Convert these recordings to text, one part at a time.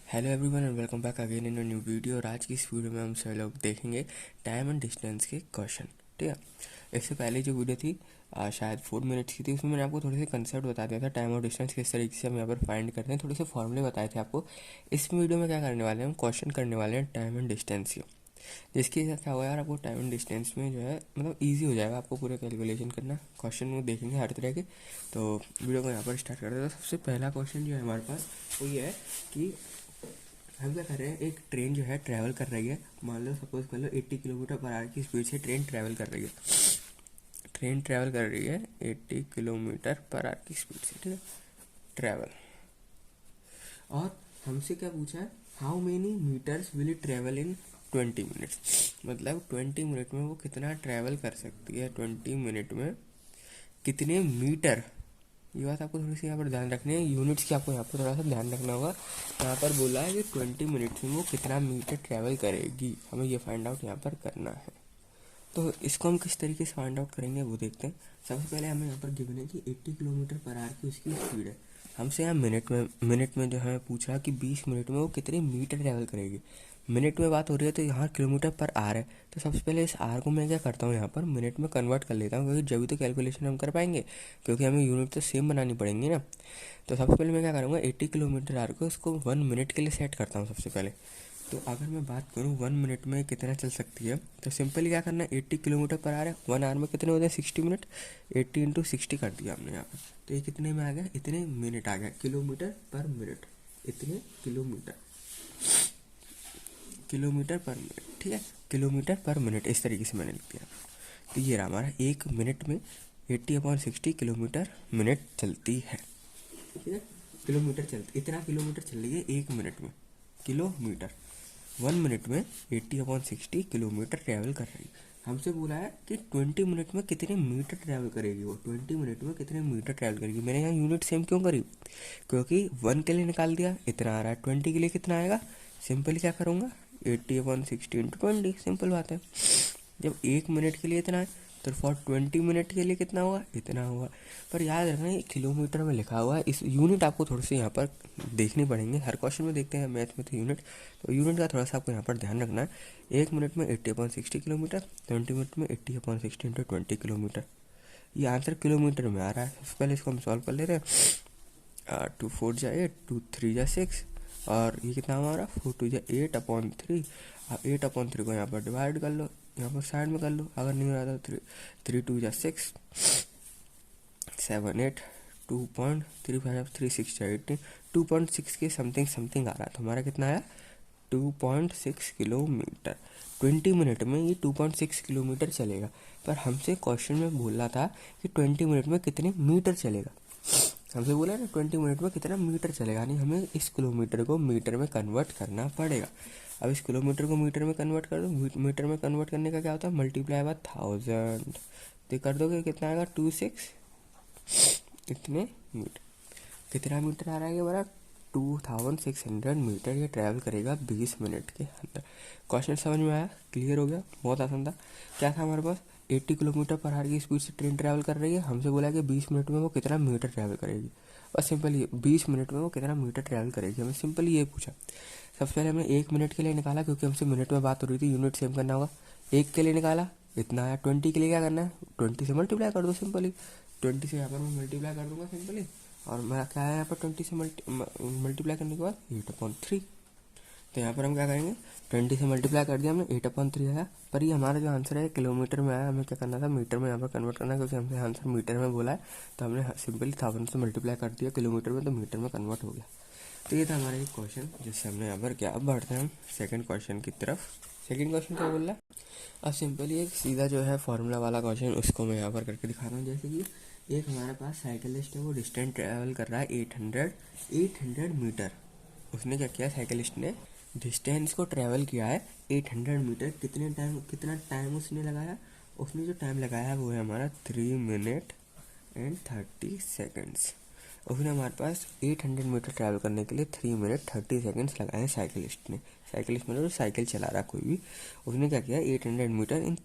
Hello everyone and welcome back again in a new video. और आज की इस वीडियो में हम सभी लोग देखेंगे टाइम एंड डिस्टेंस के क्वेश्चन। ठीक है, इससे पहले जो वीडियो थी शायद 4 मिनट्स की थी, उसमें मैंने आपको थोड़े से कंसेप्ट बता दिया था टाइम और डिस्टेंस किस तरीके से हम यहाँ पर फाइंड करते हैं, थोड़े से फॉर्मूले बताए थे आपको। इस वीडियो में क्या करने वाले हैं, हम क्वेश्चन करने वाले हैं टाइम एंड डिस्टेंस के, जिसके साथ क्या होगा यार, आपको टाइम एंड डिस्टेंस में जो है मतलब ईजी हो जाएगा आपको पूरा कैलकुलेशन करना। क्वेश्चन वो देखेंगे हर तरह के। तो वीडियो को यहाँ पर स्टार्ट करते हैं। तो सबसे पहला क्वेश्चन जो है हमारे पास वो ये है कि हम क्या कर रहे हैं, एक ट्रेन जो है ट्रैवल कर रही है। मान लो सपोज कर लो 80 किलोमीटर पर आवर की स्पीड से ट्रेन ट्रैवल कर रही है। ट्रेन ट्रैवल कर रही है 80 किलोमीटर पर आवर की स्पीड से, ठीक है, ट्रैवल। और हमसे क्या पूछा है, how many metres will it travel in 20 minutes. मतलब 20 मिनट में वो कितना ट्रैवल कर सकती है, 20 मिनट में कितने मीटर। ये बात आपको थोड़ी सी यहाँ पर ध्यान रखनी है, यूनिट्स की आपको यहाँ पर थोड़ा सा ध्यान रखना होगा। यहाँ पर बोला है कि 20 मिनट्स में वो कितना मीटर ट्रैवल करेगी, हमें ये फाइंड आउट यहाँ पर करना है। तो इसको हम किस तरीके से फाइंड आउट करेंगे वो देखते हैं। सबसे पहले हमें यहाँ पर गिवन है कि 80 किलोमीटर पर आवर की उसकी स्पीड है। हमसे यहाँ मिनट में जो है पूछा कि 20 मिनट में वो कितने मीटर ट्रैवल करेगी। मिनट में बात हो रही है तो यहाँ किलोमीटर पर आर है, तो सबसे पहले इस आर को मैं क्या करता हूँ, यहाँ पर मिनट में कन्वर्ट कर लेता हूँ, क्योंकि जब भी तो कैलकुलेशन हम कर पाएंगे, क्योंकि हमें यूनिट तो सेम बनानी पड़ेंगी ना। तो सबसे पहले मैं क्या करूँगा, 80 किलोमीटर आर को उसको 1 मिनट के लिए सेट करता हूँ सबसे पहले। तो अगर मैं बात करूँ 1 मिनट में कितना चल सकती है, तो सिंपली क्या करना है, 80 किलोमीटर पर आर है, 1 आवर में कितने होते हैं 60 मिनट। 80 इंटू 60 कर दिया हमने यहाँ पर, तो ये कितने में आ गया, इतने मिनट आ गया, किलोमीटर पर मिनट, इतने किलोमीटर, किलोमीटर पर मिनट, ठीक है, किलोमीटर पर मिनट, इस तरीके से मैंने लिख दिया। तो ये रहा हमारा, 1 मिनट में 80/60 किलोमीटर मिनट चलती है, ठीक है, किलोमीटर चलती, इतना किलोमीटर चल रही है 1 मिनट में, किलोमीटर। 1 मिनट में 80/60 किलोमीटर ट्रैवल कर रही है। हमसे बोला है कि 20 मिनट में कितने मीटर ट्रैवल करेगी वो, 20 मिनट में कितने मीटर ट्रैवल करेगी। मैंने यहाँ यूनिट सेम क्यों करी, क्योंकि 1 के लिए निकाल दिया, इतना आ रहा है, 20 के लिए कितना आएगा, सिंपली क्या करूँगा, 80/60 इंटू 20, सिंपल बात है। जब 1 मिनट के लिए इतना है तो फॉर 20 मिनट के लिए कितना हुआ, इतना हुआ। पर याद रखना ये किलोमीटर में लिखा हुआ है, इस यूनिट आपको थोड़ी सी यहाँ पर देखनी पड़ेंगे, हर क्वेश्चन में देखते हैं मैथ में तो यूनिट, तो यूनिट का थोड़ा सा आपको यहाँ पर ध्यान रखना है। 1 मिनट में 80/60 किलोमीटर, 20 मिनट में 80/60 इंटू 20 किलोमीटर। ये आंसर किलोमीटर में आ रहा है। सबसे पहले इसको हम सॉल्व कर ले रहे हैं। 2 4 जा 8, 2 3 जा 6, और ये कितना हमारा 4 2 जा 8/3। अब 8/3 को यहाँ पर डिवाइड कर लो, यहाँ पर साइड में कर लो, अगर नहीं हो रहा था 3 2 जा 6, 7 8, 2.35 3 6 जा 18, 2.6 के समथिंग समथिंग आ रहा है, तो हमारा कितना आया 2.6 किलोमीटर। 20 मिनट में ये 2.6 किलोमीटर चलेगा। पर हमसे क्वेश्चन में बोला था कि 20 मिनट में कितने मीटर चलेगा। हमसे बोला ना 20 मिनट में कितना मीटर चलेगा, नहीं हमें इस किलोमीटर को मीटर में कन्वर्ट करना पड़ेगा। अब इस किलोमीटर को मीटर में कन्वर्ट कर दो, मीटर में कन्वर्ट करने का क्या होता है, मल्टीप्लाई बाय 1000, तो कर दोगे कितना आएगा 26, इतने मीटर। कितना मीटर आ रहा है ये हमारा, 2600 मीटर ये ट्रैवल करेगा 20 मिनट के अंदर। क्वेश्चन समझ में आया, क्लियर हो गया, बहुत आसान था। क्या था हमारे पास, 80 किलोमीटर पर आवर की स्पीड से ट्रेन ट्रैवल कर रही है, हमसे बोला कि 20 मिनट में वो कितना मीटर ट्रैवल करेगी। बस सिंपल ये 20 मिनट में वो कितना मीटर ट्रैवल करेगी, हमें सिंपल ये पूछा। सबसे पहले हमने 1 मिनट के लिए निकाला, क्योंकि हमसे मिनट में बात हो रही थी, यूनिट सेम करना होगा। 1 के लिए निकाला, इतना आया। 20 के लिए क्या करना है, 20 से मल्टीप्लाई कर दो सिंपली, 20 से यहाँ पर मैं मल्टीप्लाई कर दूंगा सिंपली, और मेरा क्या है यहाँ पर 20 से मल्टीप्लाई करने के बाद 8/3। तो यहाँ पर हम क्या करेंगे, 20 से मल्टीप्लाई कर दिया हमने, 8/3 आया। पर ये हमारा जो आंसर है किलोमीटर में आया, हमें क्या करना था, मीटर में यहाँ पर कन्वर्ट करना है, क्योंकि हमसे आंसर मीटर में बोला है, तो हमने सिंपली 1000 से मल्टीप्लाई कर दिया किलोमीटर में, तो मीटर में कन्वर्ट हो गया। तो ये था हमारा एक क्वेश्चन जिससे हमने यहाँ पर क्या। अब बढ़ते हैं हम सेकंड क्वेश्चन की तरफ। सेकंड क्वेश्चन क्या बोल रहा है, अब सिंपली एक सीधा जो है फॉर्मूला वाला क्वेश्चन, उसको मैं यहाँ पर करके दिखा रहा हूँ। जैसे कि एक हमारे पास साइकिलिस्ट है, वो डिस्टेंस ट्रैवल कर रहा है 800 मीटर। उसने क्या किया, साइकिलिस्ट ने डिस्टेंस को ट्रैवल किया है 800 मीटर। कितना टाइम उसने लगाया, उसने जो टाइम लगाया वो है हमारा 3 मिनट एंड 30 सेकेंड्स। उसने हमारे पास 800 मीटर ट्रैवल करने के लिए 3 मिनट 30 सेकेंड्स लगाए हैं साइकिलिस्ट ने। साइकिलिस्ट मतलब साइकिल चला रहा कोई भी, उसने क्या किया 800 मीटर इन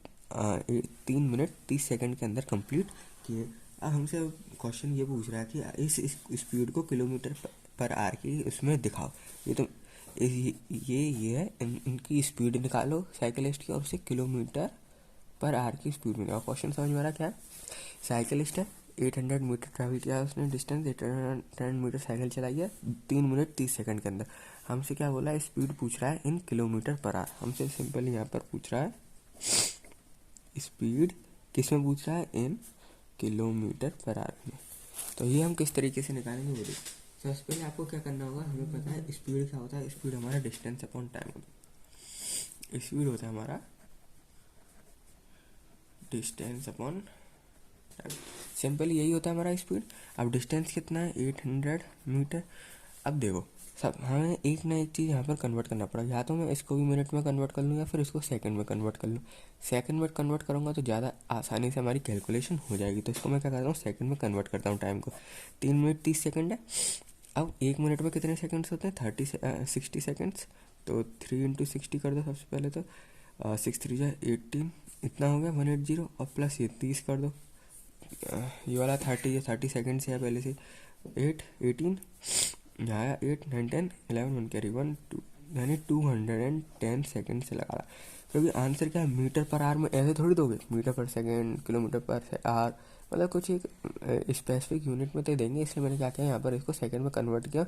3 मिनट 30 सेकेंड के अंदर कंप्लीट किए। अब हमसे क्वेश्चन ये पूछ रहा है कि इस स्पीड को किलोमीटर पर आवर की उसमें दिखाओ। ये तो ये है, इनकी स्पीड निकालो साइकिलिस्ट की और उसे किलोमीटर पर आवर की स्पीड में। क्वेश्चन समझ में आ रहा क्या है? साइकिलिस्ट है, 800 मीटर ट्रैवल किया है उसने डिस्टेंस, 800 मीटर साइकिल चलाई है 3 मिनट 30 सेकंड के अंदर। हमसे क्या बोला है? स्पीड पूछ रहा है इन किलोमीटर पर आवर। हमसे सिंपल यहाँ पर पूछ रहा है स्पीड किस में पूछ रहा है? इन किलोमीटर पर आवर में। तो ये हम किस तरीके से निकालेंगे वो देखो। सबसे पहले आपको क्या करना होगा, हमें पता है स्पीड क्या होता है। स्पीड हमारा डिस्टेंस अपॉन टाइम होता है। स्पीड होता है हमारा डिस्टेंस अपॉन टाइम, सिंपल यही होता है हमारा स्पीड। अब डिस्टेंस कितना है? 800 मीटर। अब देखो सब हमें एक ना एक चीज़ यहाँ पर कन्वर्ट करना पड़ेगा। या तो मैं इसको भी मिनट में कन्वर्ट कर लूँ या फिर इसको सेकंड में कन्वर्ट कर लूँ। सेकंड में कन्वर्ट करूँगा तो ज़्यादा आसानी से हमारी कैलकुलेशन हो जाएगी। तो इसको मैं क्या करता हूँ, सेकंड में कन्वर्ट करता हूँ टाइम को। 3 मिनट 30 सेकंड है। अब 1 मिनट में कितने सेकंड्स होते हैं? 60 सेकंड्स। तो 3 इंटू 60 कर दो सबसे पहले। तो 6 3 जा 18, इतना हो गया 180। और प्लस ये 30 कर दो। ये वाला 30, ये 30 सेकेंड से है पहले से। 8 18 यहाँ 8 9 10 11 1 कैरी 1 2, यानी 210 सेकेंड से लगा रहा। क्योंकि आंसर क्या है? मीटर पर आवर में ऐसे थोड़ी दोगे, metre per second, kilometre per our, मतलब कुछ एक स्पेसिफिक यूनिट में तो देंगे। इसलिए मैंने क्या किया, यहाँ पर इसको सेकंड में कन्वर्ट किया।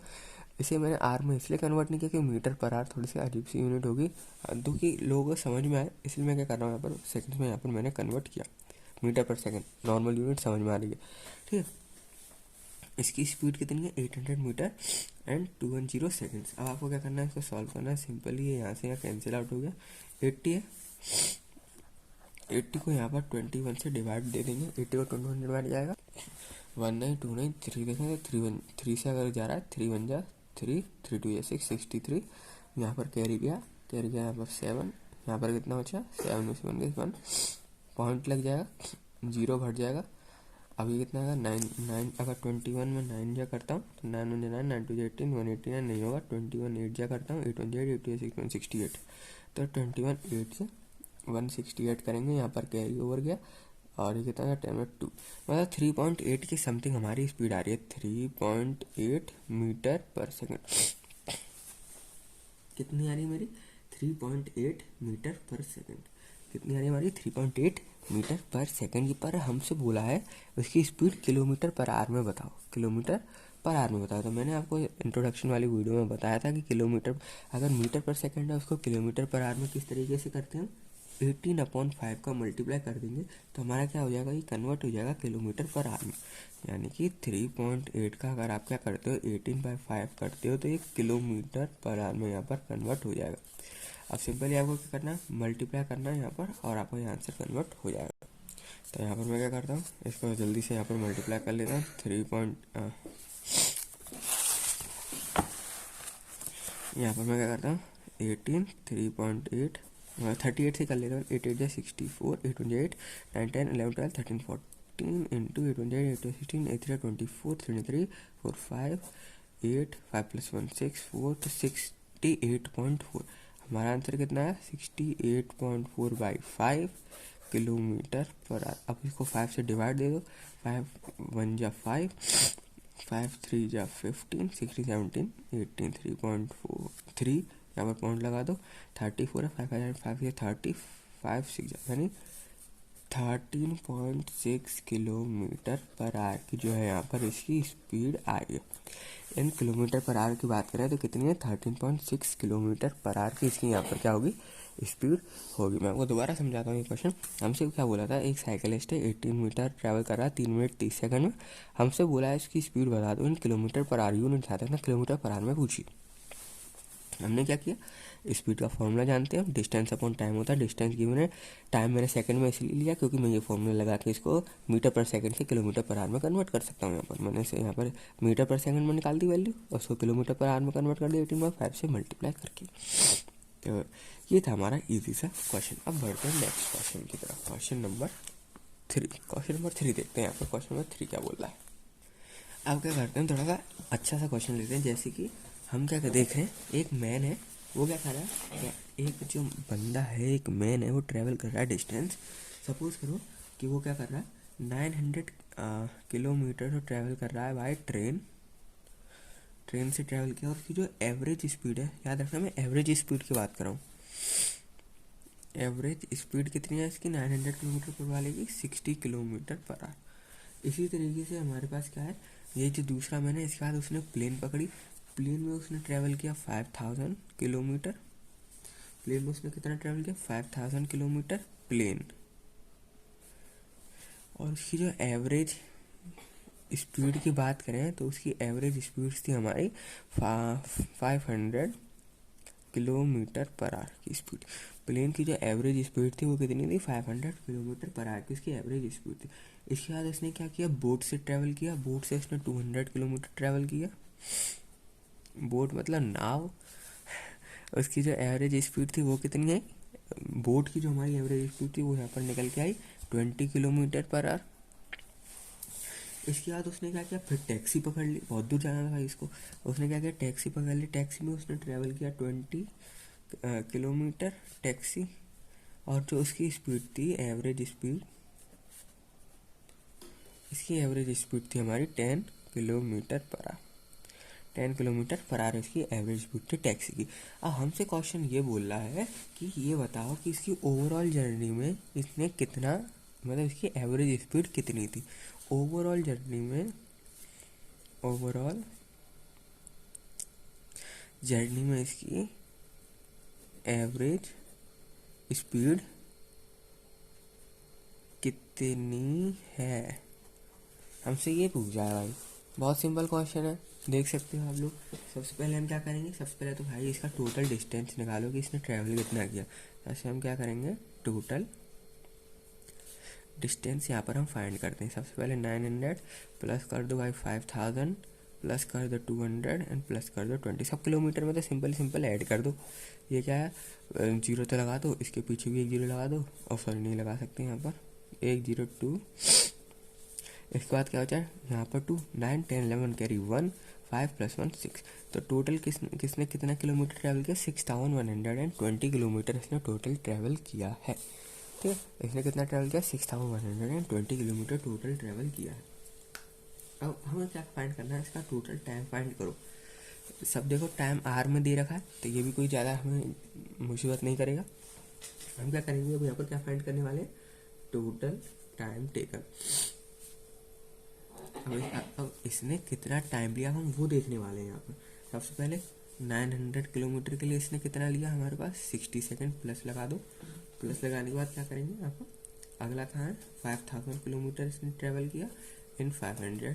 इसे मैंने आर में इसलिए कन्वर्ट नहीं किया कि मीटर पर आवर थोड़ी सी अजीब सी यूनिट होगी, क्योंकि लोगों को समझ में आए, इसलिए मैं क्या कर रहा हूँ, यहाँ पर सेकंड में यहाँ पर मैंने कन्वर्ट किया। मीटर पर सेकंड नॉर्मल यूनिट समझ में आ रही है, ठीक है। इसकी स्पीड कितनी है? 800 मीटर एंड 210 सेकेंड्स। अब आपको क्या करना है, इसको सॉल्व करना है। सिंपली ये यहाँ से यहाँ कैंसिल आउट हो गया। 80 है, 80 को यहाँ पर 21 से डिवाइड दे देंगे। 80 को 21 डिवाइड जाएगा 1929 देखेंगे। 3 से अगर जा रहा है 3 1 जा 3 3 2 6 63। यहाँ पर कैरी गया यहाँ पर 7। यहाँ पर कितना बचा? 7 में से 1 पॉइंट लग जाएगा, 0 घट जाएगा। अब ये कितना आएगा? 9 अगर 21 में 9 जा करता हूँ तो 9 1 9 9 2 18 189 नहीं होगा। 21 8 जा करता हूँ, 8 1 8 8 6 168। तो 21 8 से 168 करेंगे, यहाँ पर कैरी ओवर गया। और ये कितना है? 10/2, मतलब 3.8 की समथिंग हमारी स्पीड आ रही है। 3.8 मीटर पर सेकेंड कितनी आ रही है मेरी? 3.8 मीटर पर सेकेंड कितनी आ रही है हमारी? 3.8 मीटर पर सेकेंड की। पर हमसे बोला है उसकी स्पीड किलोमीटर पर आवर में बताओ, किलोमीटर पर आवर में बताओ। तो मैंने आपको इंट्रोडक्शन वाली वीडियो में बताया था कि किलोमीटर, अगर मीटर पर सेकेंड है उसको किलोमीटर पर आवर में किस तरीके से करते हैं? 18/5 का मल्टीप्लाई कर देंगे तो हमारा क्या हो जाएगा? ये कन्वर्ट हो जाएगा किलोमीटर पर आवर में। यानी कि 3.8 का अगर आप क्या करते हो 18/5 करते हो तो ये किलोमीटर पर आवर में यहाँ पर कन्वर्ट हो जाएगा। अब सिंपली आपको क्या करना है? मल्टीप्लाई करना है यहाँ पर और आपको ये आंसर कन्वर्ट हो जाएगा। तो यहाँ पर मैं क्या करता हूँ, इसको जल्दी से यहाँ पर मल्टीप्लाई कर लेता हूँ। यहाँ पर मैं क्या करता हूँ 18 3.8 38 से कर लेता हूँ। 8 8 जा 64, 8 1 8 9 10 11 12 13 14 इंटू 8 1 8 8 16 8 3 24 3 4 5 8 5 प्लस 1 6 4 तो 68.4। हमारा आंसर कितना है? 68.4/5 किलोमीटर पर आवर। अब इसको 5 से डिवाइड दे दो। 5 1 जा 5, 5 3 जा 15, 16 17 18 3.43, यहाँ पर पॉइंट लगा दो। 34 है, 5 से 30, 5 6 यानी 13.6 किलोमीटर पर आवर की जो है यहाँ पर इसकी स्पीड आई है। इन किलोमीटर पर आवर की बात करें तो कितनी है? 13.6 किलोमीटर पर आवर की इसकी यहाँ पर क्या होगी? स्पीड होगी। मैं आपको दोबारा समझाता हूँ ये क्वेश्चन। हमसे क्या बोला था? एक साइकिलिस्ट है 18 मीटर ट्रैवल कर रहा है 3 मिनट 30 सेकंड में। हमसे बोला है इसकी स्पीड बता दो इन किलोमीटर पर आवर। यूनिट आता है ना, किलोमीटर पर आवर में पूछी। हमने क्या किया? स्पीड का फॉर्मूला जानते हैं, डिस्टेंस अपॉन टाइम होता है। डिस्टेंस गिवन है, टाइम मैंने सेकंड में इसलिए लिया क्योंकि मैं ये फॉर्मूला लगा के इसको मीटर पर सेकंड से किलोमीटर पर आवर में कन्वर्ट कर सकता हूँ। यहाँ पर मैंने इसे यहाँ पर मीटर पर सेकंड में निकाल दी वैल्यू और उसको किलोमीटर पर आवर में कन्वर्ट कर दिया 18/5 से मल्टीप्लाई करके। तो ये था हमारा ईजी सा क्वेश्चन। अब बढ़ते हैं नेक्स्ट क्वेश्चन की तरफ। क्वेश्चन नंबर 3 देखते हैं यहाँ पर क्वेश्चन नंबर 3 क्या बोल रहा है। अब क्या करते हैं, थोड़ा सा अच्छा सा क्वेश्चन लेते हैं। जैसे कि हम क्या देख रहे हैं, एक मैन है, वो क्या कर रहा है, क्या एक जो बंदा है, एक मैन है, वो ट्रैवल कर रहा है डिस्टेंस। सपोज करो कि वो क्या कर रहा है 900 किलोमीटर तो ट्रैवल कर रहा है बाय ट्रेन ट्रेन से ट्रैवल किया और उसकी जो एवरेज स्पीड है, याद रखना मैं एवरेज स्पीड की बात कर रहा हूँ, एवरेज स्पीड कितनी है इसकी 900 किलोमीटर पर वाले की 60 किलोमीटर पर आवर। इसी तरीके से हमारे पास क्या है, ये जो दूसरा मैंने, इसके बाद उसने प्लेन पकड़ी, प्लेन में उसने ट्रैवल किया 5000 किलोमीटर, प्लेन में उसने कितना ट्रैवल किया 5000 किलोमीटर प्लेन, और उसकी जो एवरेज स्पीड की बात करें तो उसकी एवरेज स्पीड थी हमारी 500 किलोमीटर पर आवर की स्पीड। प्लेन की जो एवरेज स्पीड थी वो कितनी थी 500 किलोमीटर पर आवर की उसकी एवरेज स्पीड थी। इसके बाद उसने क्या किया, बोट से ट्रैवल किया, बोट से उसने 200 किलोमीटर ट्रैवल किया, बोट मतलब नाव, उसकी जो एवरेज स्पीड थी वो कितनी आई, बोट की जो हमारी एवरेज स्पीड थी वो यहाँ पर निकल के आई 20 किलोमीटर पर आवर। इसके बाद उसने क्या किया, फिर टैक्सी पकड़ ली, बहुत दूर जाना था भाई इसको, उसने क्या किया टैक्सी पकड़ ली, टैक्सी में उसने ट्रैवल किया 20 किलोमीटर टैक्सी, और जो उसकी स्पीड थी एवरेज स्पीड, इसकी एवरेज स्पीड थी हमारी 10 kilometre per our, 10 kilometre per our इसकी एवरेज स्पीड थी टैक्सी की। अब हमसे क्वेश्चन ये बोल रहा है कि ये बताओ कि इसकी ओवरऑल जर्नी में इसने कितना, मतलब इसकी एवरेज स्पीड कितनी थी। ओवरऑल जर्नी में, ओवरऑल जर्नी में इसकी एवरेज स्पीड कितनी है, हमसे ये पूछा है भाई। बहुत सिंपल क्वेश्चन है, देख सकते हो आप लोग। सबसे पहले हम क्या करेंगे, सबसे पहले तो भाई इसका टोटल डिस्टेंस निकालो कि इसने ट्रैवल कितना किया। ऐसे हम क्या करेंगे, टोटल डिस्टेंस यहाँ पर हम फाइंड करते हैं। सबसे पहले 900 प्लस कर दो भाई 5000 प्लस कर दो 200 एंड प्लस कर दो 20, सब किलोमीटर में तो सिंपल ऐड कर दो। ये क्या है, जीरो तो लगा दो, इसके पीछे भी एक जीरो लगा दो, और सॉरी नहीं लगा सकते यहाँ पर, 102। इसके बाद क्या होता है यहाँ पर 2 9 10 11 कैरी 1 5 + 1 6, तो टोटल किसने कितना किलोमीटर ट्रैवल किया 6120 किलोमीटर इसने टोटल ट्रैवल किया है। ठीक है, इसने कितना ट्रैवल किया 6120 किलोमीटर टोटल ट्रैवल किया है। अब हमें क्या फाइंड करना है, इसका टोटल टाइम फाइंड करो। सब देखो टाइम आर में दे रखा है, तो ये भी कोई ज़्यादा हमें मुसीबत नहीं करेगा। हम क्या करेंगे, अब यहाँ पर क्या फाइंड करने वाले, टोटल टाइम टेकन। अब इसने कितना टाइम लिया हम वो देखने वाले हैं यहाँ पर। सबसे पहले 900 किलोमीटर के लिए इसने कितना लिया, हमारे पास 60 सेकेंड, प्लस लगा दो। प्लस लगाने के बाद क्या करेंगे यहाँ पर, अगला कहाँ है 5000 किलोमीटर इसने ट्रैवल किया इन 500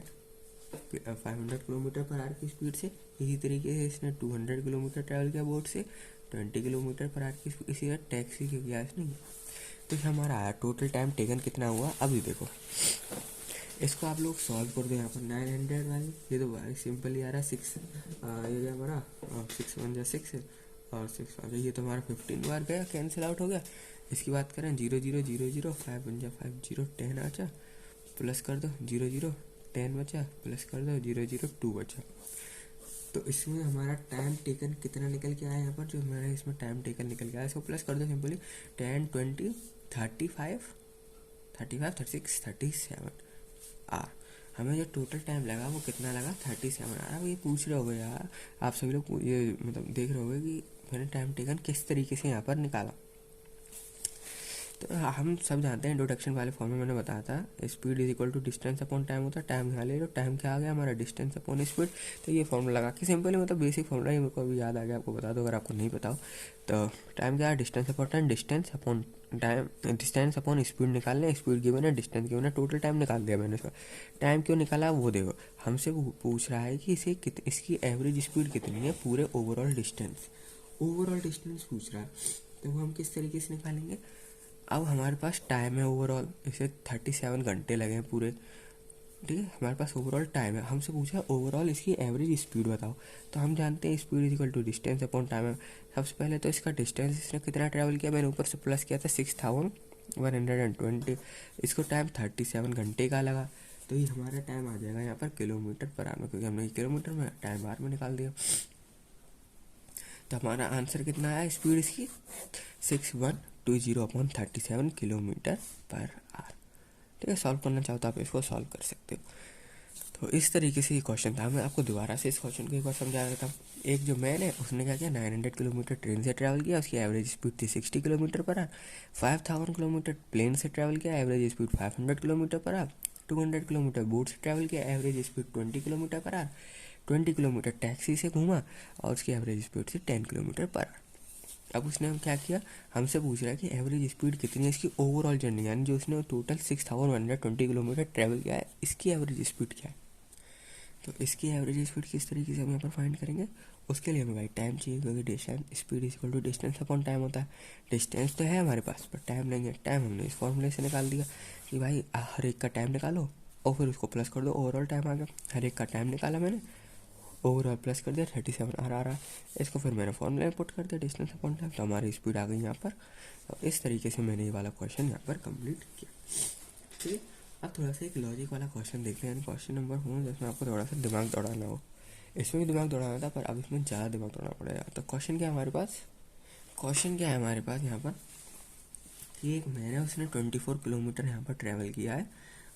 किलोमीटर पर आवर की स्पीड से। इसी तरीके से इसने 200 किलोमीटर ट्रैवल किया बोट से 20 किलोमीटर पर आवर की स्पीड, इसी तरह टैक्सी से किया इसने। तो हमारा आया टोटल टाइम टेकन कितना हुआ। अभी देखो इसको आप लोग सॉल्व कर दो। यहाँ पर 900 वाली, ये तो भाई सिंपल ही आ रहा है 6, ये क्या हमारा 6 1 जा 6 और 6 5, ये तो हमारा 15 बार गया, कैंसिल आउट हो गया। इसकी बात करें 0 0 0 0 5 1 जा 5 0 10 बचा, प्लस कर दो 0 0 10 बचा, प्लस कर दो 0 0 2 बचा। तो इसमें हमारा टाइम टेकन कितना निकल के आया, यहाँ पर जो हमारा इसमें टाइम टेकन निकल के आया, इसको प्लस कर दो सिंपली 10 20 35 36 37 आर। हमें जो टोटल टाइम लगा वो कितना लगा 37 आर। अब ये पूछ रहे होगे यार, आप सभी लोग ये मतलब देख रहे होगे कि मैंने टाइम टेकन किस तरीके से यहाँ पर निकाला। तो हम सब जानते हैं इंट्रोडक्शन वाले फॉर्म में मैंने बताया था speed is equal to distance upon time होता है। टाइम यहाँ ले लो, टाइम क्या आ गया हमारा डिस्टेंस अपॉन स्पीड। तो ये फॉर्मूला लगा के सिंपल मतलब बेसिक फॉर्मूला ही मेरे को अभी याद आ गया, आपको बता दो अगर आपको नहीं पता हो। तो टाइम क्या है, distance upon time, distance upon time, distance upon speed निकालना है, स्पीड गिवन है, डिस्टेंस गिवन है, टोटल टाइम निकाल दिया मैंने इसका। टाइम क्यों निकाला वो देखो, हमसे पूछ रहा है कि इसकी एवरेज स्पीड कितनी है पूरे ओवरऑल डिस्टेंस, ओवरऑल डिस्टेंस पूछ रहा है। तो वो हम किस तरीके से निकालेंगे, अब हमारे पास टाइम है ओवरऑल, इसे 37 घंटे लगे हैं पूरे, ठीक है। हमारे पास ओवरऑल टाइम है, हमसे पूछा ओवरऑल इसकी एवरेज स्पीड बताओ। तो हम जानते हैं speed is equal to distance upon time है। सबसे पहले तो इसका डिस्टेंस इसने कितना ट्रैवल किया, मैंने ऊपर से प्लस किया था 6120, इसको टाइम 37 घंटे का लगा। तो ये हमारा टाइम आ जाएगा यहाँ पर किलोमीटर पर आवर में, क्योंकि हमने किलोमीटर में टाइम बार में निकाल दिया। तो हमारा आंसर कितना आया, स्पीड इसकी 6120/37 किलोमीटर पर आवर। ठीक है, सॉल्व करना चाहो तो आप इसको सॉल्व कर सकते हो। तो इस तरीके से ये क्वेश्चन था। मैं आपको दोबारा से इस क्वेश्चन को एक बार समझा देता हूँ। एक जो मैन है उसने क्या किया, 900 किलोमीटर ट्रेन से ट्रैवल किया, उसकी एवरेज स्पीड थी 60 kilometre per hour. 5000 kilometre plane से ट्रैवल किया, average speed 500 kilometre per hour. 200 kilometre boat से ट्रैवल किया, average speed 20 kilometre per hour. 20 kilometre taxi से घूमा और उसकी एवरेज स्पीड थी 10 किलोमीटर पर आवर। अब उसने क्या किया, हमसे पूछ रहा है कि एवरेज स्पीड कितनी है इसकी ओवरऑल जर्नी, यानी जो उसने टोटल 6120 किलोमीटर ट्रैवल किया है, इसकी एवरेज स्पीड क्या है। तो इसकी एवरेज स्पीड किस तरीके से हम यहाँ पर फाइंड करेंगे, उसके लिए हमें भाई टाइम चाहिए, क्योंकि distance speed is equal to distance upon time होता है। डिस्टेंस तो है हमारे पास पर टाइम नहीं है। टाइम हमने इस फॉर्मूले से निकाल दिया कि भाई हर एक का टाइम निकालो और फिर उसको प्लस कर दो, ओवरऑल टाइम आ गया। हर एक का टाइम निकाला मैंने, ओवरऑल प्लस कर दिया, 37 आ रहा है। इसको फिर मैंने फॉर्मूला में पुट कर दिया डिस्टेंस अपॉन टाइम, तो हमारी स्पीड आ गई यहाँ पर। और इस तरीके से मैंने ये वाला क्वेश्चन यहाँ पर कंप्लीट किया। ठीक है, अब थोड़ा सा एक लॉजिक वाला क्वेश्चन देखते हैं, क्वेश्चन नंबर 4, जिसमें आपको थोड़ा सा दिमाग दौड़ाना हो। इसमें भी दिमाग दौड़ाना था पर अब इसमें ज़्यादा दिमाग दौड़ाना पड़ेगा। तो क्वेश्चन क्या है हमारे पास, यहाँ पर कि एक मैन है, उसने 24 किलोमीटर यहाँ पर ट्रैवल किया है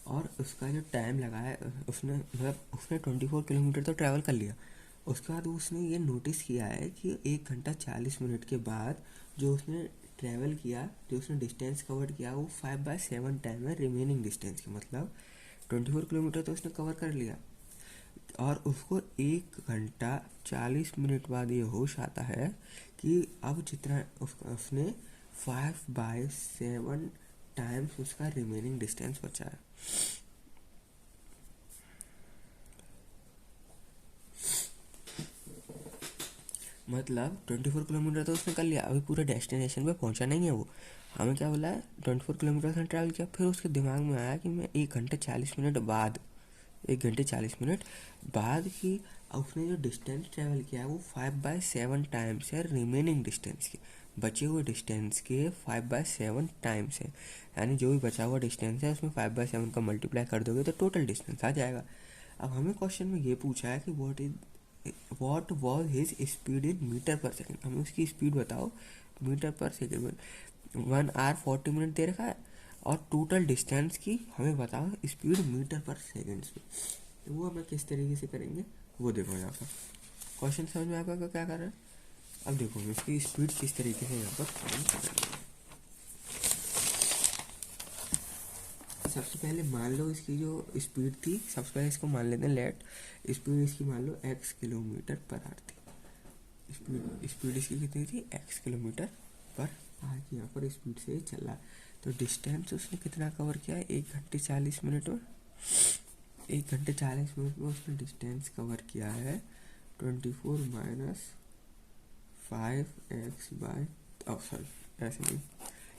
और उसका जो टाइम लगा है, उसने 24 किलोमीटर तो ट्रैवल कर लिया। उसके बाद उसने ये नोटिस किया है कि 1 घंटा 40 मिनट के बाद जो उसने ट्रैवल किया, जो उसने डिस्टेंस कवर किया, वो 5/7 टाइम है रिमेनिंग डिस्टेंस की। मतलब 24 किलोमीटर तो उसने कवर कर लिया और उसको 1 घंटा 40 मिनट बाद ये होश आता है कि अब जितना उसने 5/7 टाइम्स उसका रिमेनिंग डिस्टेंस बचा है। मतलब 24 किलोमीटर तो उसने कर लिया, अभी पूरे डेस्टिनेशन पे पहुंचा नहीं है वो। हमें क्या बोला है, 24 किलोमीटर उसने ट्रैवल किया, फिर उसके दिमाग में आया कि मैं 1 घंटे 40 मिनट बाद, 1 घंटे 40 मिनट बाद की उसने जो डिस्टेंस ट्रैवल किया है वो 5/7 टाइम्स है रिमेनिंग डिस्टेंस के। बचे हुए डिस्टेंस के 5/7 टाइम्स है, यानी जो भी बचा हुआ डिस्टेंस है उसमें 5/7 का मल्टीप्लाई कर दोगे तो टोटल डिस्टेंस आ जाएगा। अब हमें क्वेश्चन में ये पूछा है कि what was his speed in metre per second. हमें उसकी स्पीड बताओ मीटर पर सेकेंड में। 1 आवर 40 मिनट दे रखा है और टोटल डिस्टेंस की हमें बताओ स्पीड मीटर पर सेकेंड्स में। तो वो हमें किस तरीके से करेंगे वो देखो यहाँ पर। क्वेश्चन समझ में आपका क्या कर रहा है। अब देखो हम इसकी स्पीड किस तरीके से यहाँ पर फाइंड करेंगे। सबसे पहले मान लो इसकी जो स्पीड थी, सबसे पहले इसको मान लेते हैं लेट स्पीड इसकी मान लो x किलोमीटर पर आवर थी। स्पीड इसकी कितनी थी, x किलोमीटर पर आवर की यहाँ पर स्पीड से चल रहा है। तो डिस्टेंस उसने कितना कवर किया है, 1 घंटे 40 मिनट में। 1 घंटे 40 मिनट में उसने डिस्टेंस कवर किया है 24 माइनस 5x बाय, सॉरी ऐसे नहीं,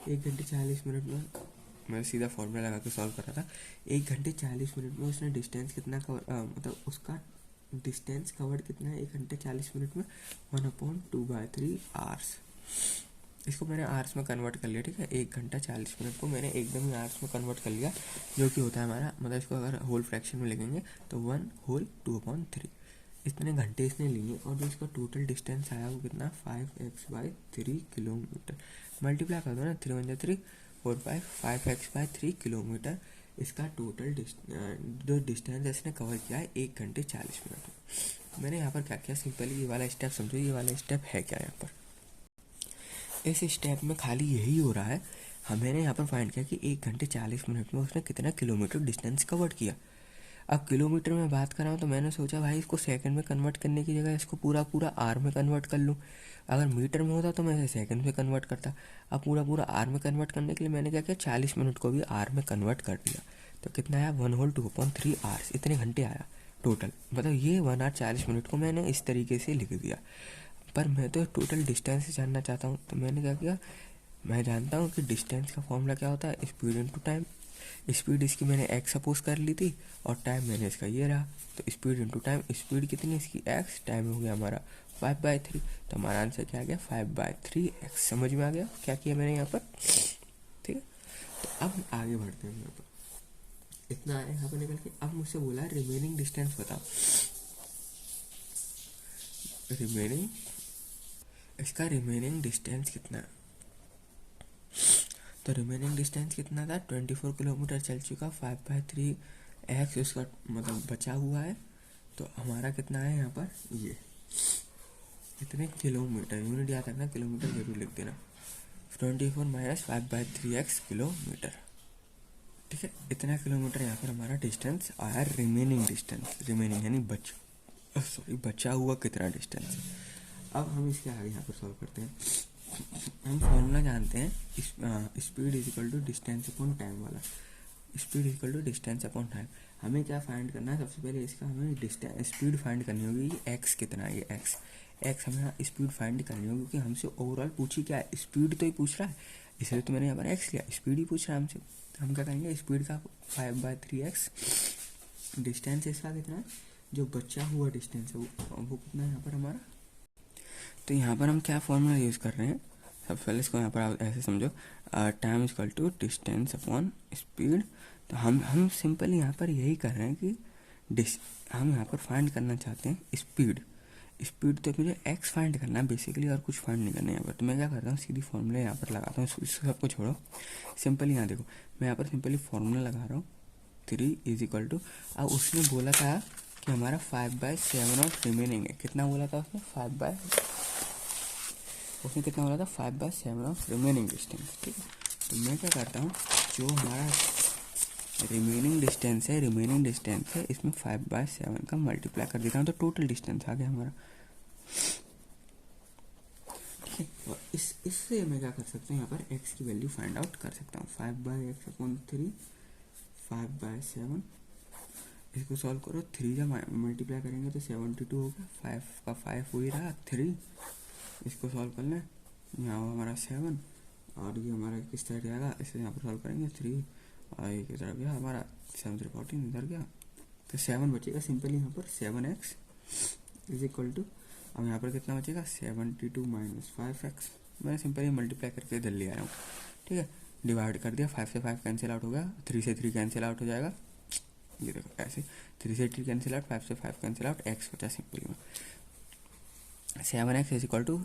1 घंटे 40 मिनट में मैं सीधा फॉर्मूला लगा के सॉल्व कर रहा था। 1 घंटे 40 मिनट में उसने डिस्टेंस कितना कवर, मतलब उसका डिस्टेंस कवर्ड कितना है 1 घंटे 40 मिनट में, 1/2/3 आवर्स। इसको मैंने आवर्स में कन्वर्ट कर लिया, ठीक है। 1 घंटा 40 मिनट को मैंने एकदम ही आवर्स में कन्वर्ट कर लिया, जो कि होता है हमारा, मतलब इसको अगर होल फ्रैक्शन में लिखेंगे तो 1/2/3 इतने घंटे इसने लिए। और जो इसका टोटल डिस्टेंस आया वो कितना, 5x/3 किलोमीटर। मल्टीप्लाई कर दो ना, 3 × 3 4 5 5x/3 किलोमीटर इसका टोटल जो डिस्टेंस इसने कवर किया है 1 घंटे 40 मिनट में। मैंने यहाँ पर क्या किया, सिंपली ये वाला स्टेप समझो। ये वाला स्टेप है क्या यहाँ पर, इस स्टेप में खाली यही हो रहा है। मैंने यहाँ पर फाइंड किया कि 1 घंटे 40 मिनट में उसने कितना किलोमीटर डिस्टेंस कवर किया। अब किलोमीटर में बात कर रहा हूँ तो मैंने सोचा भाई इसको सेकंड में कन्वर्ट करने की जगह इसको पूरा आर में कन्वर्ट कर लूँ। अगर मीटर में होता तो मैं इसे सेकंड में कन्वर्ट करता। अब पूरा आर में कन्वर्ट करने के लिए मैंने क्या किया, 40 मिनट को भी आर में कन्वर्ट कर दिया। तो कितना आया, 1/2/3 आवर्स, इतने घंटे आया टोटल। मतलब ये 1 आवर 40 मिनट को मैंने इस तरीके से लिख दिया। पर मैं तो टोटल डिस्टेंस जानना चाहता हूँ, तो मैंने क्या किया, मैं जानता हूँ कि डिस्टेंस का फॉर्मूला क्या होता है, स्पीड इनटू टाइम। स्पीड इसकी मैंने x सपोज कर ली थी और टाइम मैंने इसका ये रहा। तो स्पीड इनटू टाइम, स्पीड कितनी इसकी x, टाइम हो गया हमारा 5/3। तो हमारा आंसर क्या आ गया, 5/3x। समझ में आ गया क्या किया मैंने यहाँ पर, ठीक है। तो अब आगे बढ़ते हैं यहाँ पर। इतना आया यहाँ पर निकल के। अब मुझसे बोला रिमेनिंग डिस्टेंस बताओ। रिमेनिंग, इसका रिमेनिंग डिस्टेंस कितना है। तो रिमेनिंग डिस्टेंस कितना था, 24 किलोमीटर चल चुका, 5/3 एक्स उसका मतलब बचा हुआ है, तो हमारा कितना है यहाँ पर, ये इतने किलोमीटर, यूनिट याद रखना, किलोमीटर जरूर लिख देना। 24 माइनस 5/3x किलोमीटर, ठीक है। इतना किलोमीटर यहाँ पर हमारा डिस्टेंस आया, रिमेनिंग डिस्टेंस, रिमेनिंग यानी बचा हुआ कितना डिस्टेंस। अब हम इसके आगे यहाँ पर सॉल्व करते हैं। हम फॉर्मूला जानते हैं, speed is equal to distance upon time वाला। Speed equal to distance upon time. हमें क्या फाइंड करना है, सबसे पहले इसका हमें डिस्टेंस स्पीड फाइंड करनी होगी। ये एक्स कितना है, ये एक्स हमें स्पीड फाइंड करनी होगी, क्योंकि हमसे ओवरऑल पूछी क्या है, स्पीड तो ही पूछ रहा है, इसलिए तो मैंने यहाँ पर एक्स लिया, स्पीड ही पूछ रहा है हमसे। हम क्या करेंगे, स्पीड का 5/3x, डिस्टेंस इसका कितना है, जो बचा हुआ डिस्टेंस है वो कितना है यहाँ पर हमारा। तो यहाँ पर हम क्या फॉर्मूला यूज़ कर रहे हैं, सबसे पहले इसको यहाँ पर आप ऐसे समझो, time is equal to distance upon speed. तो हम सिंपल यहाँ पर यही कर रहे हैं कि हम यहाँ पर फाइंड करना चाहते हैं स्पीड। तो मुझे एक्स फाइंड करना है बेसिकली, और कुछ फाइंड नहीं करना है यहाँ पर। तो मैं क्या करता हूँ, सीधी फॉर्मूला यहाँ पर लगाता हूँ, इस सबको छोड़ो, सिंपली यहाँ देखो, मैं यहाँ पर सिंपली फॉर्मूला लगा रहा हूँ, 3 इज इक्वल टू, अब उसने बोला था कि हमारा 5/7 ऑफ रिमेनिंग है। कितना बोला था उसने कितना बोला था, 5/7 ऑफ रिमेनिंग डिस्टेंस, ठीक है। तो मैं क्या करता हूँ, जो हमारा रिमेनिंग डिस्टेंस है इसमें 5/7 का मल्टीप्लाई कर देता हूँ, तो टोटल डिस्टेंस आ गया हमारा, ठीक है। और इससे मैं क्या कर सकता हूँ, यहाँ पर एक्स की वैल्यू फाइंड आउट कर सकता हूँ। 5/x/3, 5/7, इसको सॉल्व करो, 3 जब मल्टीप्लाई करेंगे तो 72 होगा, 5 का 5 हो ही रहा, 3, इसको सॉल्व कर लें, यहाँ हो हमारा 7, और ये हमारा किस तरह जाएगा, इसे यहाँ पर सॉल्व करेंगे 3, और ये किस तरह गया हमारा 7 3 14 इधर गया, तो 7 बचेगा सिंपली यहाँ पर 7x इज इक्वल टू, अब यहाँ पर कितना बचेगा 72 माइनस 5x। मैंने सिंपली मल्टीप्लाई करके इधर ले आया हूँ, ठीक है। डिवाइड कर दिया, 5 से 5 कैंसिल आउट हो गया, 3 से 3 कैंसिल आउट हो जाएगा, ये देखो ऐसे 3 से 3 कैंसिल आउट, 5 से 5 कैंसिल आउट, एक्स बचा सिंपली में 7x is equal to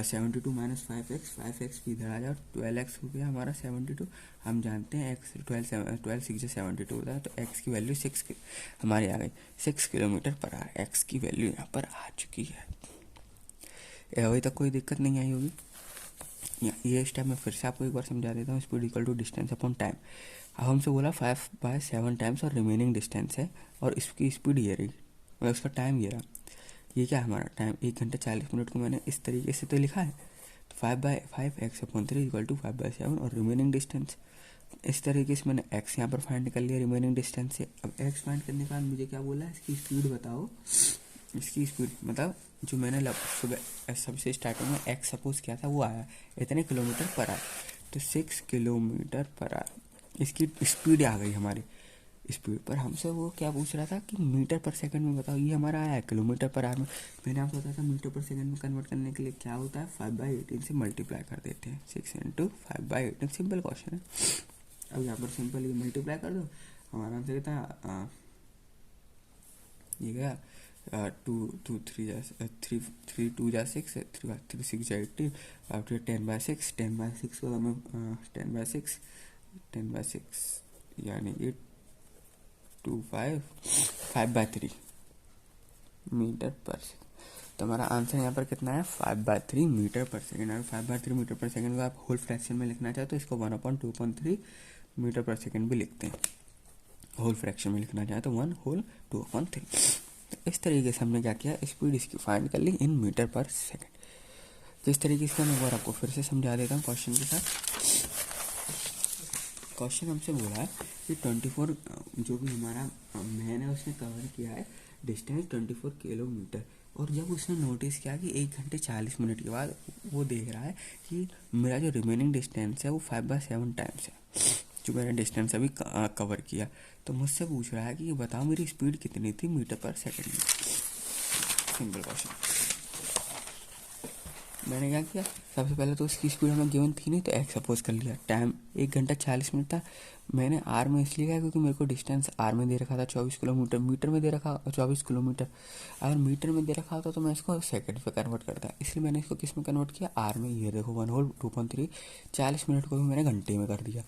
72 minus 5x भी इधर आ जाओ, 12x हो गया हमारा 72। हम जानते हैं x 12 6 से 72 होता है, तो x की वैल्यू 6 हमारी आ गई, 6 किलोमीटर पर आवर x की वैल्यू यहाँ पर आ चुकी है। अभी तक कोई दिक्कत नहीं आई होगी। ये स्टेप मैं फिर से आपको एक बार समझा देता हूँ। Speed equal to distance upon time. अब हमसे बोला 5/7 टाइम्स और रिमेनिंग डिस्टेंस है, और इसकी स्पीड ये रही, मतलब उसका टाइम ये रहा। ये क्या है हमारा टाइम, 1 घंटा 40 मिनट को मैंने इस तरीके से तो लिखा है, तो 5/5x/3 इक्वल टू 5/7, और रिमेनिंग डिस्टेंस इस तरीके से मैंने x यहाँ पर फाइंड कर लिया रिमेनिंग डिस्टेंस से। अब x फाइंड करने के बाद मुझे क्या बोला है, इसकी स्पीड बताओ। इसकी स्पीड मतलब जो मैंने सुबह सबसे स्टार्टिंग में x सपोज किया था वो आया इतने किलोमीटर पर आवर, तो 6 किलोमीटर पर आवर इसकी स्पीड आ गई हमारी। स्पीड पर हमसे वो क्या पूछ रहा था कि मीटर पर सेकंड में बताओ, ये हमारा आया किलोमीटर पर आवर में। मैंने आपको बताया था मीटर पर सेकंड में कन्वर्ट करने के लिए क्या होता है, 5/18 से मल्टीप्लाई कर देते हैं, 6 × 5/18, सिंपल क्वेश्चन है। अब यहाँ पर सिंपल ये मल्टीप्लाई कर दो, हमारा आंसर कितना, ये गया 2 3 3 2 6 3 6 18, अब 10/6, 10/6 को हमें 10/6 यानी ये 5/3 मीटर पर सेकेंड। तो हमारा आंसर यहाँ पर कितना है, 5/3 मीटर पर सेकेंड। अगर 5/3 मीटर पर सेकेंड को आप होल फ्रैक्शन में लिखना चाहे तो इसको 1/2/3 मीटर पर सेकेंड भी लिखते हैं। होल फ्रैक्शन में लिखना चाहे तो 1/2/3। तो इस तरीके से हमने क्या किया, स्पीड इसकी फाइंड कर ली इन मीटर पर सेकेंड। जिस तरीके से मैं एक बार आपको फिर से समझा देता हूँ क्वेश्चन के साथ। क्वेश्चन हमसे बोला है कि 24 जो भी हमारा मैन है उसने कवर किया है डिस्टेंस 24 किलोमीटर, और जब उसने नोटिस किया कि 1 घंटे 40 मिनट के बाद वो देख रहा है कि मेरा जो रिमेनिंग डिस्टेंस है वो 5/7 टाइम्स है जो मैंने डिस्टेंस अभी कवर किया, तो मुझसे पूछ रहा है कि बताओ मेरी स्पीड कितनी थी मीटर पर सेकेंड में। Simple question. मैंने क्या किया, सबसे पहले तो उसकी स्पीड हमें गिवन थी नहीं, तो एक्स सपोज कर लिया। टाइम 1 घंटा 40 मिनट था, मैंने आर में इसलिए किया क्योंकि मेरे को डिस्टेंस आर में दे रखा था 24 किलोमीटर, मीटर में दे रखा 24 किलोमीटर। अगर मीटर में दे रखा होता तो मैं इसको सेकंड पे कन्वर्ट करता, इसलिए मैंने इसको किस में कन्वर्ट किया, आर में। ये देखो 1/2/3, 40 मिनट को भी मैंने घंटे में कर दिया।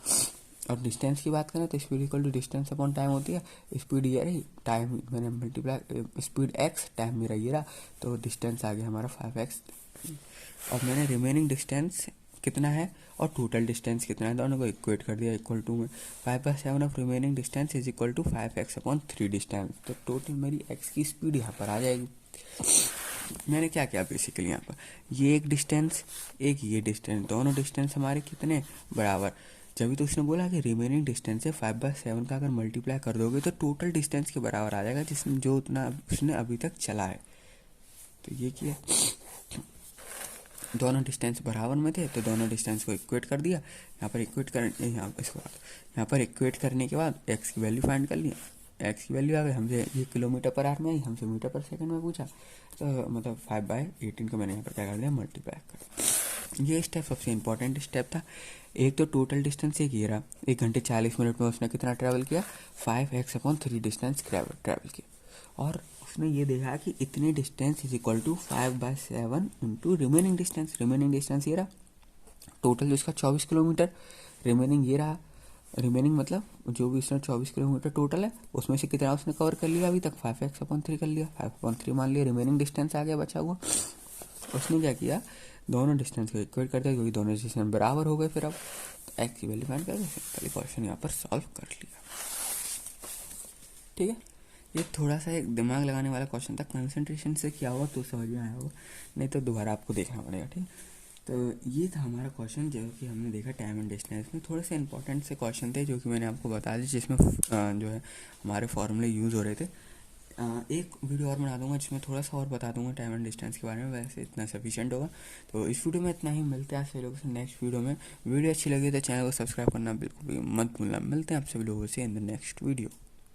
और डिस्टेंस की बात करें तो speed equal to distance upon time होती है। स्पीड ये रही, टाइम मैंने मल्टीप्लाई, स्पीड एक्स, टाइम मेरा ये रहा, तो डिस्टेंस आ गया हमारा 5x। और मैंने रिमेनिंग डिस्टेंस कितना है और टोटल डिस्टेंस कितना है दोनों को इक्वेट कर दिया इक्वल टू में। 5/7 of remaining distance is equal to 5x upon 3 distance. तो टोटल मेरी x की स्पीड यहाँ पर आ जाएगी। मैंने क्या किया बेसिकली यहाँ पर, ये एक डिस्टेंस, एक ये डिस्टेंस, दोनों डिस्टेंस हमारे कितने बराबर। जब तो उसने बोला कि रिमेनिंग डिस्टेंस है 5/7 का अगर मल्टीप्लाई कर दोगे तो टोटल डिस्टेंस के बराबर आ जाएगा जिसमें जो उतना उसने अभी तक चला है। तो ये किया, दोनों डिस्टेंस बराबर में थे तो दोनों डिस्टेंस को इक्वेट कर दिया। यहाँ पर इक्वेट कर, यहाँ पर इक्वेट करने के बाद एक्स की वैल्यू फाइंड कर लिया। एक्स की वैल्यू आ गई, हमसे ये किलोमीटर पर आवर में आई, हमसे मीटर पर सेकंड में पूछा, तो मतलब 5/18 को मैंने यहाँ पर क्या कर दिया, मल्टीप्लाई कर। ये स्टेप सबसे इंपॉर्टेंट स्टेप था। एक तो टोटल डिस्टेंस एक ये रहा, 1 घंटे 40 मिनट में उसने कितना ट्रैवल किया, 5x अपॉन 3 डिस्टेंस ट्रैवल किया। और उसने ये देखा कि इतनी distance is equal to 5/7 into remaining distance. Remaining distance ये रहा, टोटल जो इसका 24 किलोमीटर, रिमेनिंग ये रहा, रिमेनिंग मतलब जो भी इसने 24 किलोमीटर टोटल है उसमें से कितना उसने कवर कर लिया अभी तक, 5x अपॉन 3 कर लिया, 5/3 मान लिया, रिमेनिंग डिस्टेंस आ गया बचा हुआ। उसने क्या किया, दोनों डिस्टेंस को इक्वेट कर दिया क्योंकि दोनों डिस्टेंस बराबर हो गए। फिर अब एक्स की वैल्यू फाइंड कर सिंपली क्वेश्चन यहाँ पर सॉल्व कर लिया। ठीक है, ये थोड़ा सा एक दिमाग लगाने वाला क्वेश्चन था, कंसंट्रेशन से किया हुआ तो समझ में आया होगा, नहीं तो दोबारा आपको देखना पड़ेगा। ठीक, तो ये था हमारा क्वेश्चन जो कि हमने देखा टाइम एंड डिस्टेंस में। थोड़े से इंपॉर्टेंट से क्वेश्चन थे जो कि मैंने आपको बता दिए, जिसमें जो है हमारे फॉर्मूले यूज़ हो रहे थे। एक वीडियो और बना दूंगा जिसमें थोड़ा सा और बता दूंगा टाइम एंड डिस्टेंस के बारे में, वैसे इतना सफिशिएंट होगा। तो इस वीडियो में इतना ही, मिलते हैं आप सभी लोगों से नेक्स्ट वीडियो में। वीडियो अच्छी लगी तो चैनल को सब्सक्राइब करना बिल्कुल भी मत भूलना। मिलते हैं आप सभी लोगों से इन द नेक्स्ट वीडियो।